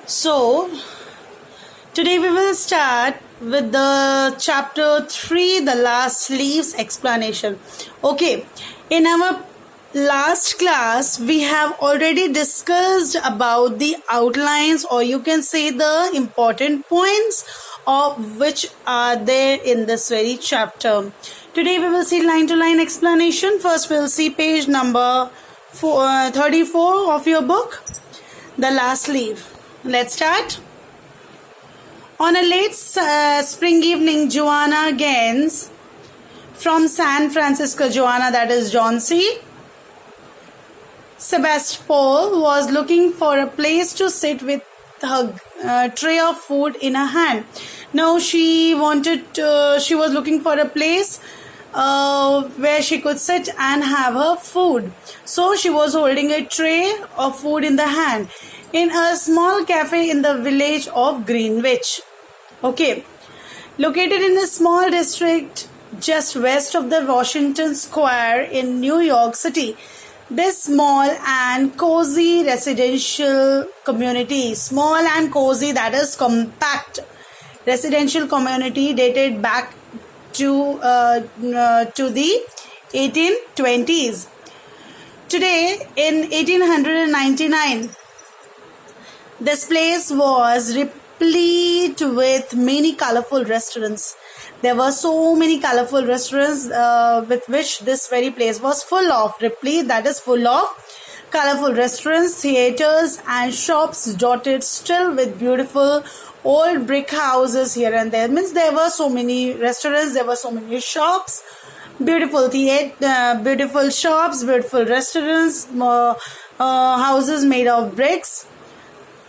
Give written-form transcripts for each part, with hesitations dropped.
So, today we will start with the chapter 3, the last leaves explanation. Okay, in our last class, we have already discussed about the outlines, or you can say the important points of which are there in this very chapter. Today we will see line to line explanation. First, we'll see page number 34 of your book, the last leaf. Let's start. On a late spring evening, Joanna Gaines from San Francisco, Joanna, that is John C. Sebastopol, was looking for a place to sit with her tray of food in her hand. Now she was looking for a place where she could sit and have her food. So she was holding a tray of food in the hand in a small cafe in the village of Greenwich. Okay, located in a small district just west of the Washington Square in New York City. This small and cozy residential community, that is compact residential community, dated back to the 1820s. Today, in 1899, this place was replete with many colorful restaurants. There were so many colorful restaurants with which this very place was full of. Replete, that is full of colorful restaurants, theaters and shops dotted still with beautiful old brick houses here and there. Means there were so many restaurants, there were so many shops, beautiful beautiful shops, beautiful restaurants, houses made of bricks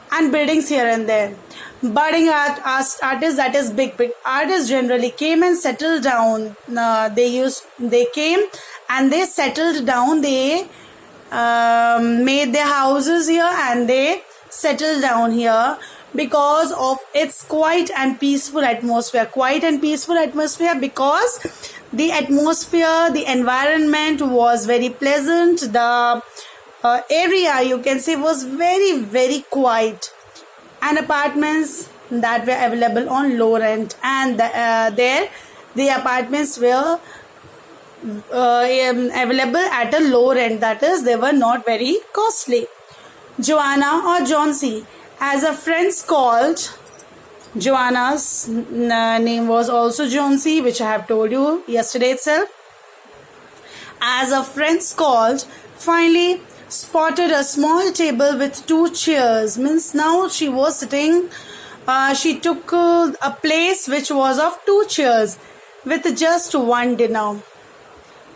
and buildings here and there. Budding artists, that is big artists, generally came and settled down. They came and they settled down. They made their houses here and they settled down here because of its quiet and peaceful atmosphere. Because the atmosphere, the environment was very pleasant. The area, you can say, was very, very quiet, and apartments that were available on low rent, and the apartments were available at a low rent, that is, they were not very costly. Joanna, or John C., as a friend called, Joanna's name was also John C., which I have told you yesterday itself. As a friend called, finally spotted a small table with 2 chairs. Means now she was sitting, she took a place which was of 2 chairs with just one dinner.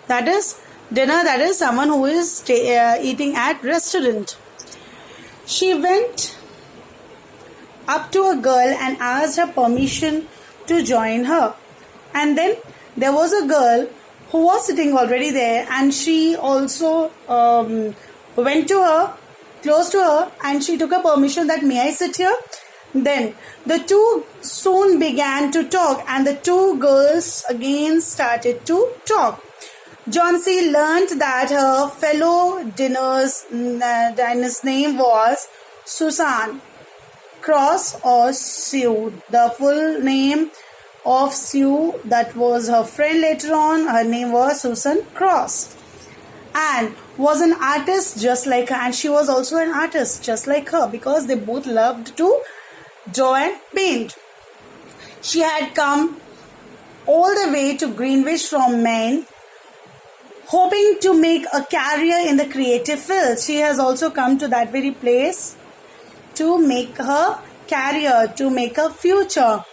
That is someone who is eating at restaurant. She went up to a girl and asked her permission to join her. And then there was a girl who was sitting already there, and she also went to her, close to her, and she took a permission that, may I sit here? Then the two soon began to talk, and the 2 girls again started to talk. John C. learnt that her fellow diner's name was Susan Cross, or Sue. The full name of Sue, that was her friend later on, her name was Susan Cross, and was an artist just like her, and she was also an artist just like her, because they both loved to draw and paint. She had come all the way to Greenwich from Maine, hoping to make a career in the creative field. She has also come to that very place to make her career, to make a future.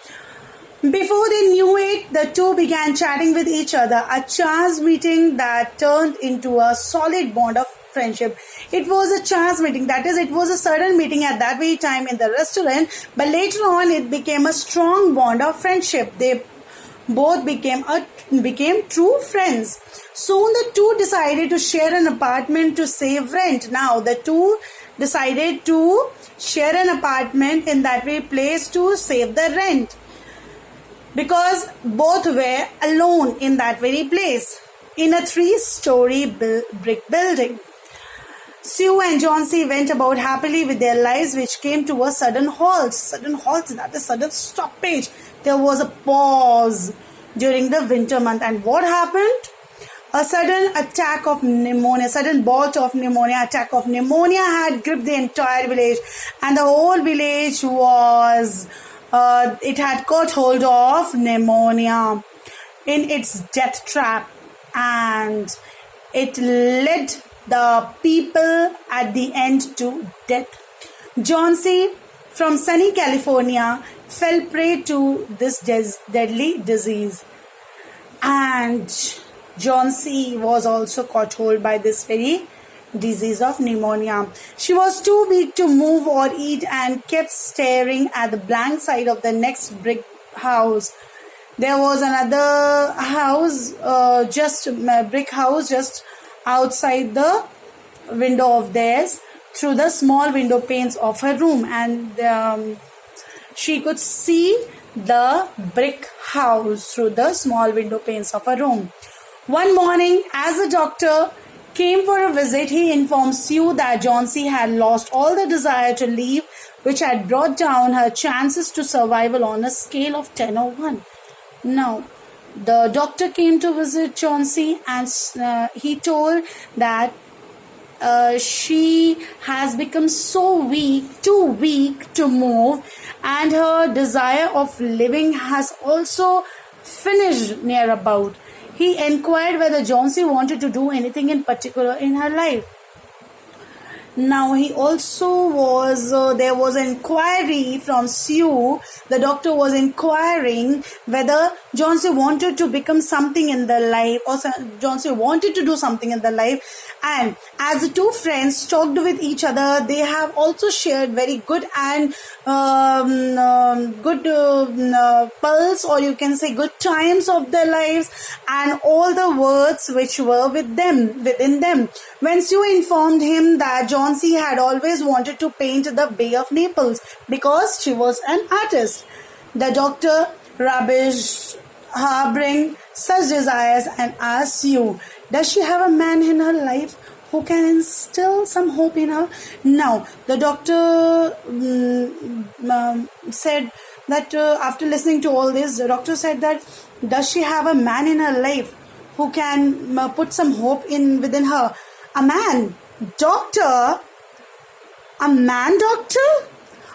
Before they knew it, the 2 began chatting with each other, a chance meeting that turned into a solid bond of friendship. It was a chance meeting, that is, it was a sudden meeting at that very time in the restaurant, but later on it became a strong bond of friendship. They both became true friends. Soon the 2 decided to share an apartment to save rent. Now the 2 decided to share an apartment in that very place to save the rent, because both were alone in that very place in a 3-story brick building. Sue and Johnsy went about happily with their lives, which came to a sudden halt. Sudden halt, that is sudden stoppage. There was a pause during the winter month. And what happened? A sudden attack of pneumonia, sudden bout of pneumonia, attack of pneumonia had gripped the entire village, and the whole village was, it had caught hold of pneumonia in its death trap, and it led the people at the end to death. Johnsy from sunny California fell prey to this deadly disease, and Johnsy was also caught hold by this very disease of pneumonia. She was too weak to move or eat and kept staring at the blank side of the next brick house. There was another house, brick house, just outside the window of theirs, through the small window panes of her room, and she could see the brick house through the small window panes of her room. One morning, as the doctor came for a visit, he informed Sue that Johnsy had lost all the desire to leave, which had brought down her chances to survival on a scale of 10 over 1. Now, the doctor came to visit Johnsy, and he told that she has become so weak, too weak to move, and her desire of living has also finished near about. He inquired whether Johnsy wanted to do anything in particular in her life. Now he also was, there was an inquiry from Sue. The doctor was inquiring whether Johnsy wanted to become something in the life, or Johnsy wanted to do something in the life. And as the two friends talked with each other, they have also shared very good and pulse, or you can say good times of their lives, and all the words which were within them. When Sue informed him that Johnsy had always wanted to paint the Bay of Naples because she was an artist, the doctor rubbished harboring such desires and asked Sue, does she have a man in her life who can instill some hope in her? Now, the doctor said that after listening to all this, the doctor said that, does she have a man in her life who can put some hope within her? A man? Doctor? A man, doctor?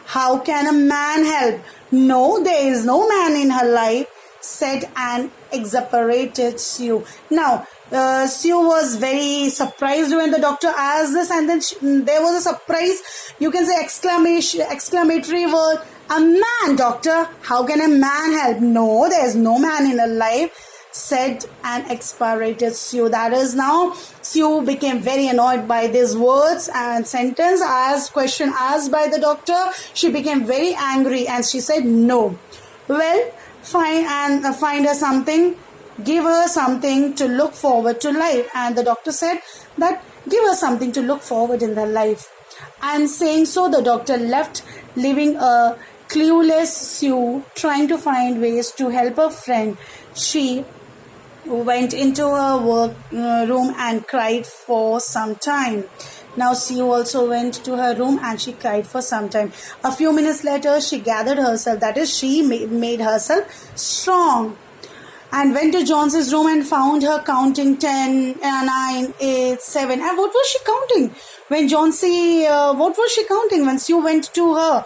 How can a man help? No, there is no man in her life, said an exasperated Sue. Now, Sue was very surprised when the doctor asked this, and then there was a surprise, you can say exclamatory word, a man, doctor? How can a man help? No, there is no man in her life, said an exasperated Sue. That is, now Sue became very annoyed by these words and question asked by the doctor. She became very angry and she said no. Well, find her something, give her something to look forward to life. And the doctor said that give her something to look forward in their life. And saying so, the doctor left, leaving a clueless Sue trying to find ways to help her friend. She went into her work room and cried for some time. Now Sue also went to her room and she cried for some time. A few minutes later, she gathered herself, that is, she made herself strong, and went to Johnsy's room and found her counting 10, 9, 8, 7. And what was she counting? When what was she counting when Sue went to her?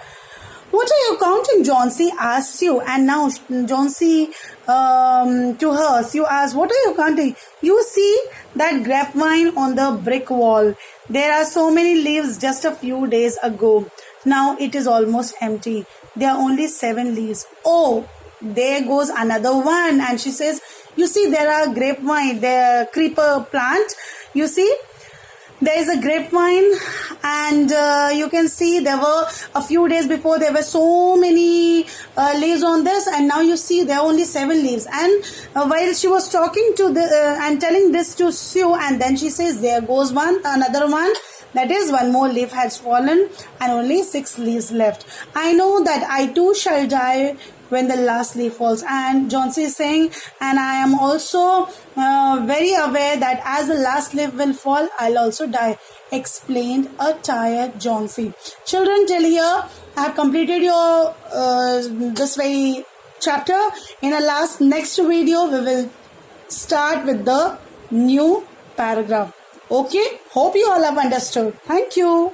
What are you counting, Johnsy? Asked Sue. And now Johnsy to her, Sue asked, what are you counting? You see that grapevine on the brick wall? There are so many leaves just a few days ago. Now it is almost empty. There are only 7 leaves. Oh, there goes another one. And she says, you see, there are grapevine, the creeper plant. You see, there is a grapevine, and you can see there were a few days before there were so many leaves on this, and now you see there are only 7 leaves. And while she was talking to and telling this to Sue, and then she says, there goes another one. That is, one more leaf has fallen and only 6 leaves left. I know that I too shall die when the last leaf falls. And Johnsy is saying, and I am also very aware that as the last leaf will fall, I'll also die, explained a tired Johnsy. Children, till here I have completed your this very chapter. In the next video we will start with the new paragraph. Okay, hope you all have understood. Thank you.